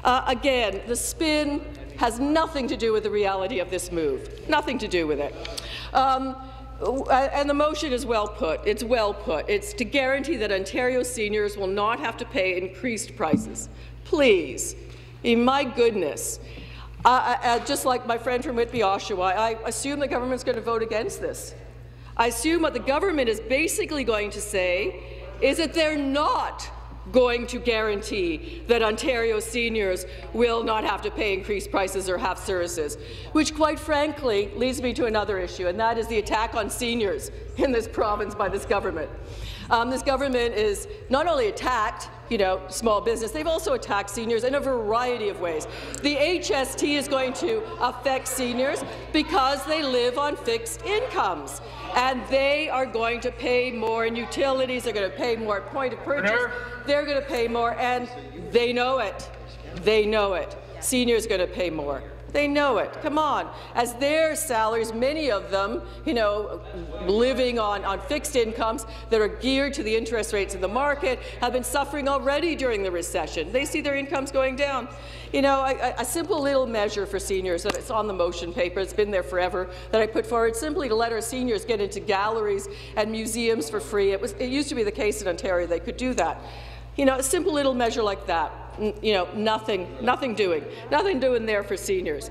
Again, the spin has nothing to do with the reality of this move. Nothing to do with it. And the motion is well put. It's well put. It's to guarantee that Ontario seniors will not have to pay increased prices. Please. My goodness. Just like my friend from Whitby, Oshawa, I assume the government's going to vote against this. I assume what the government is basically going to say is that they're not going to guarantee that Ontario seniors will not have to pay increased prices or have services, which quite frankly leads me to another issue, and that is the attack on seniors in this province by this government. This government is not only attacked small business, they've also attacked seniors in a variety of ways. The HST is going to affect seniors because they live on fixed incomes, and they are going to pay more in utilities, they're going to pay more at point of purchase, they're going to pay more, and they know it. They know it. Seniors are going to pay more. They know it. Come on. As their salaries, many of them, living on fixed incomes that are geared to the interest rates in the market, have been suffering already during the recession. They see their incomes going down. A simple little measure for seniors, that it's on the motion paper, it's been there forever, that I put forward simply to let our seniors get into galleries and museums for free. It used to be the case in Ontario they could do that. A simple little measure like that. Nothing doing there for seniors.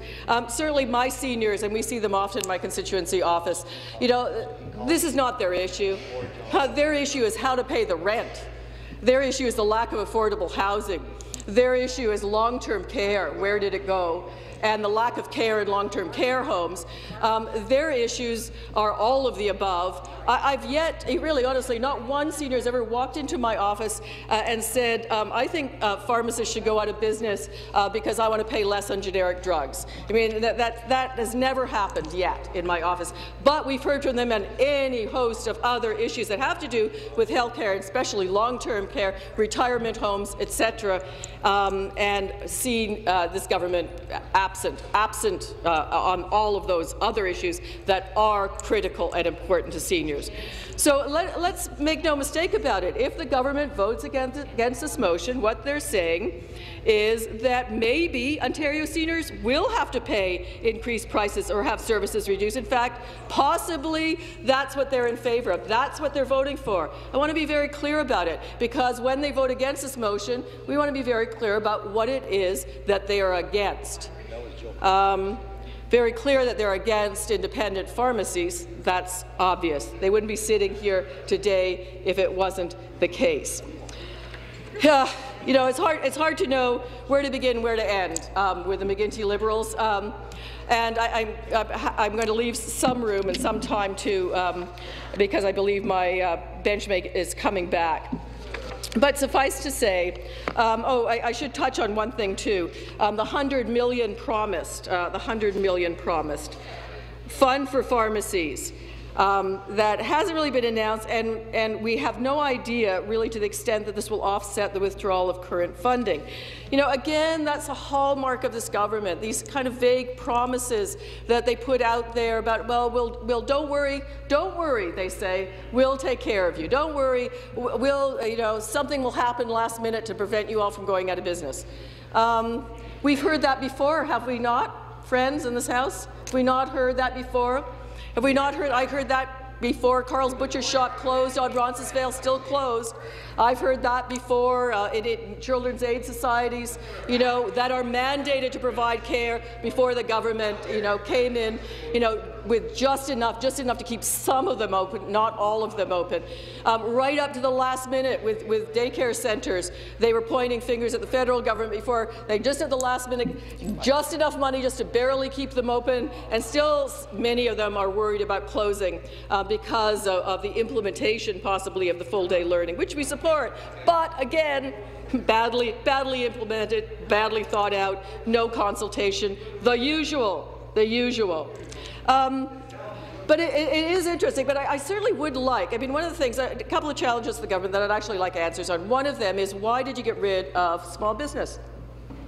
Certainly my seniors, and we see them often in my constituency office, this is not their issue. Their issue is how to pay the rent. Their issue is the lack of affordable housing. Their issue is long-term care. Where did it go? And the lack of care in long-term care homes. Their issues are all of the above. I've yet, really honestly, not one senior has ever walked into my office and said, I think pharmacists should go out of business because I want to pay less on generic drugs. I mean, that has never happened yet in my office. But we've heard from them on any host of other issues that have to do with health care, especially long-term care, retirement homes, etc., and seen this government absent on all of those other issues that are critical and important to seniors. So let's make no mistake about it. If the government votes against this motion, what they're saying is that maybe Ontario seniors will have to pay increased prices or have services reduced. In fact, possibly that's what they're in favour of. That's what they're voting for. I want to be very clear about it, because when they vote against this motion, we want to be very clear about what it is that they are against. Very clear that they're against independent pharmacies. That's obvious. They wouldn't be sitting here today if it wasn't the case. It's hard to know where to begin, where to end with the McGuinty Liberals. And I'm going to leave some room and some time because I believe my benchmate is coming back. But suffice to say, I should touch on one thing too. The $100 million promised, fund for pharmacies. That hasn't really been announced, and we have no idea really to the extent that this will offset the withdrawal of current funding. Again, that's a hallmark of this government, these kind of vague promises that they put out there about, well, we'll don't worry, they say, we'll take care of you. Don't worry, something will happen last minute to prevent you all from going out of business. We've heard that before, have we not, friends in this House? Have we not heard that before? Have we not heard? I heard that before. Carl's Butcher Shop closed on Roncesvalles, still closed. I've heard that before in children's aid societies, that are mandated to provide care before the government, came in, with just enough to keep some of them open, not all of them open. Right up to the last minute with daycare centres, they were pointing fingers at the federal government before they just at the last minute, just enough money just to barely keep them open, and still many of them are worried about closing because of the implementation possibly of the full-day learning, which we support. But again, badly implemented, badly thought out, no consultation, the usual. But it is interesting, but I certainly would like, one of the things, a couple of challenges to the government that I'd actually like answers on. One of them is, why did you get rid of small business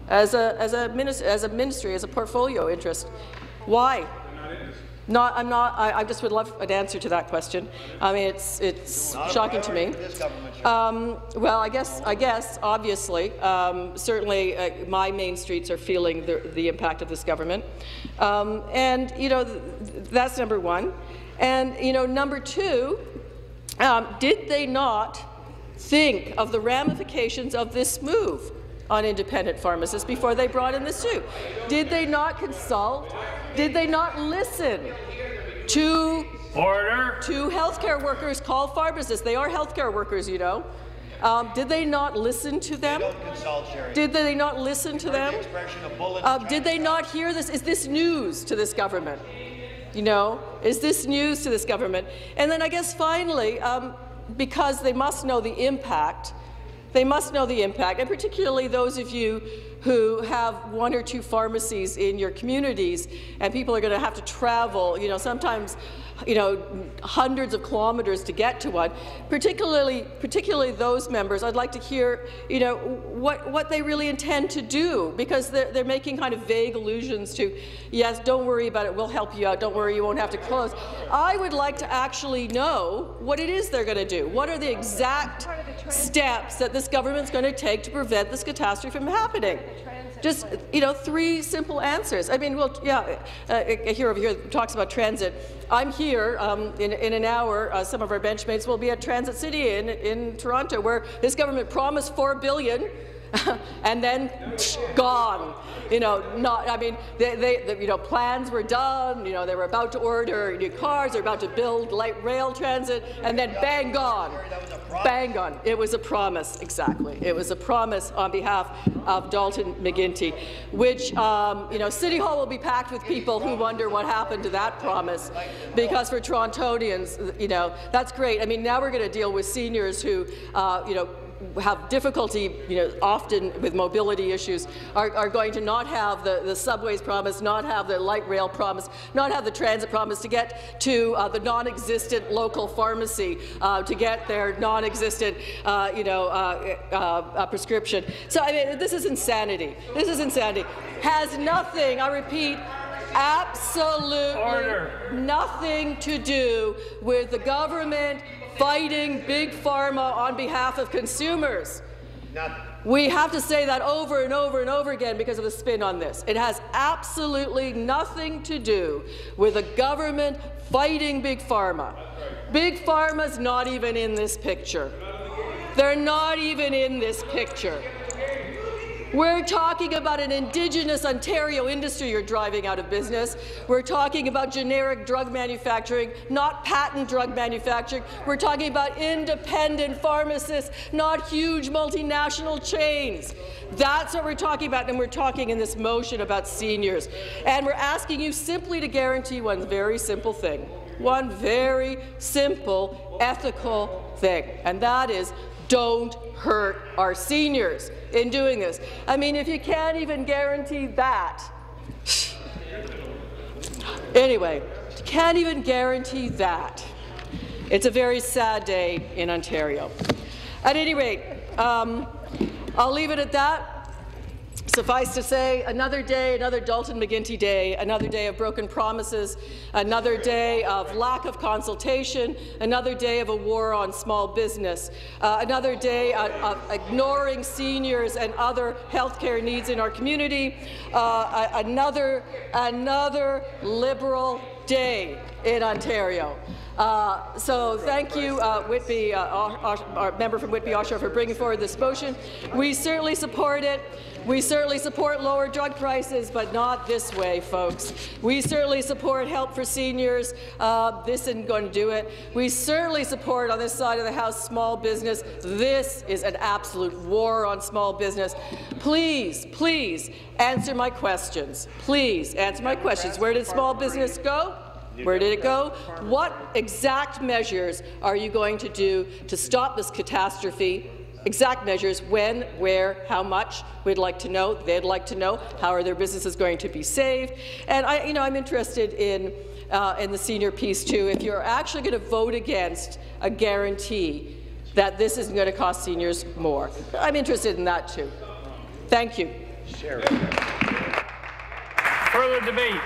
as a ministry, as a portfolio interest? Why? I just would love an answer to that question. I mean, it's shocking to me. Well, I guess, obviously, certainly my main streets are feeling the impact of this government, and that's number one. And number two, did they not think of the ramifications of this move on independent pharmacists before they brought in the suit? Did they not consult? Did they not listen to healthcare workers called pharmacists? They are healthcare workers, Did they not listen to them? They don't consult, Cheri. Did they not listen to them? Did they not hear this? Is this news to this government? Is this news to this government? And then I guess finally, because they must know the impact, and particularly those of you who have one or two pharmacies in your communities, and people are going to have to travel, sometimes, hundreds of kilometers to get to one. Particularly those members, I'd like to hear, what they really intend to do, because they're making kind of vague allusions to, yes, don't worry about it, we'll help you out, don't worry, you won't have to close. I would like to actually know what it is they're going to do. What are the exact steps that this government's going to take to prevent this catastrophe from happening? Just, three simple answers. I mean, here over here talks about transit. I'm here in an hour. Some of our benchmates will be at Transit City in Toronto, where this government promised $4 billion. And then gone. Plans were done. They were about to order new cars. They're about to build light rail transit, and then bang, gone. Bang, gone. It was a promise, exactly. It was a promise on behalf of Dalton McGuinty, which City Hall will be packed with people who wonder what happened to that promise, because for Torontonians, that's great. I mean, now we're going to deal with seniors who, have difficulty, often with mobility issues, are going to not have the subways promise, not have the light rail promise, not have the transit promise to get to the non-existent local pharmacy, to get their non-existent, prescription. So, I mean, this is insanity. This is insanity. Has nothing, I repeat, absolutely nothing to do with the government fighting Big Pharma on behalf of consumers. Nothing. We have to say that over and over and over again because of the spin on this. It has absolutely nothing to do with the government fighting Big Pharma. Big Pharma's not even in this picture. They're not even in this picture. We're talking about an Indigenous Ontario industry you're driving out of business. We're talking about generic drug manufacturing, not patent drug manufacturing. We're talking about independent pharmacists, not huge multinational chains. That's what we're talking about, and we're talking in this motion about seniors. And we're asking you simply to guarantee one very simple thing, one very simple ethical thing, and that is don't hurt our seniors in doing this. I mean, if you can't even guarantee that, anyway, you can't even guarantee that, it's a very sad day in Ontario. At any rate, I'll leave it at that. Suffice to say, another day, another Dalton McGuinty day, another day of broken promises, another day of lack of consultation, another day of a war on small business, another day of ignoring seniors and other healthcare needs in our community, another Liberal day in Ontario. So thank you, Whitby, our member from Whitby-Oshawa, for bringing forward this motion. We certainly support it. We certainly support lower drug prices, but not this way, folks. We certainly support help for seniors. This isn't going to do it. We certainly support, on this side of the House, small business. This is an absolute war on small business. Please, please answer my questions. Please answer my questions. Where did small business go? Where did it go? What exact measures are you going to do to stop this catastrophe? Exact measures, when, where, how much, we'd like to know. They'd like to know. How are their businesses going to be saved? And I'm interested in the senior piece too. If you're actually going to vote against a guarantee that this isn't going to cost seniors more, I'm interested in that too. Thank you. Further debate.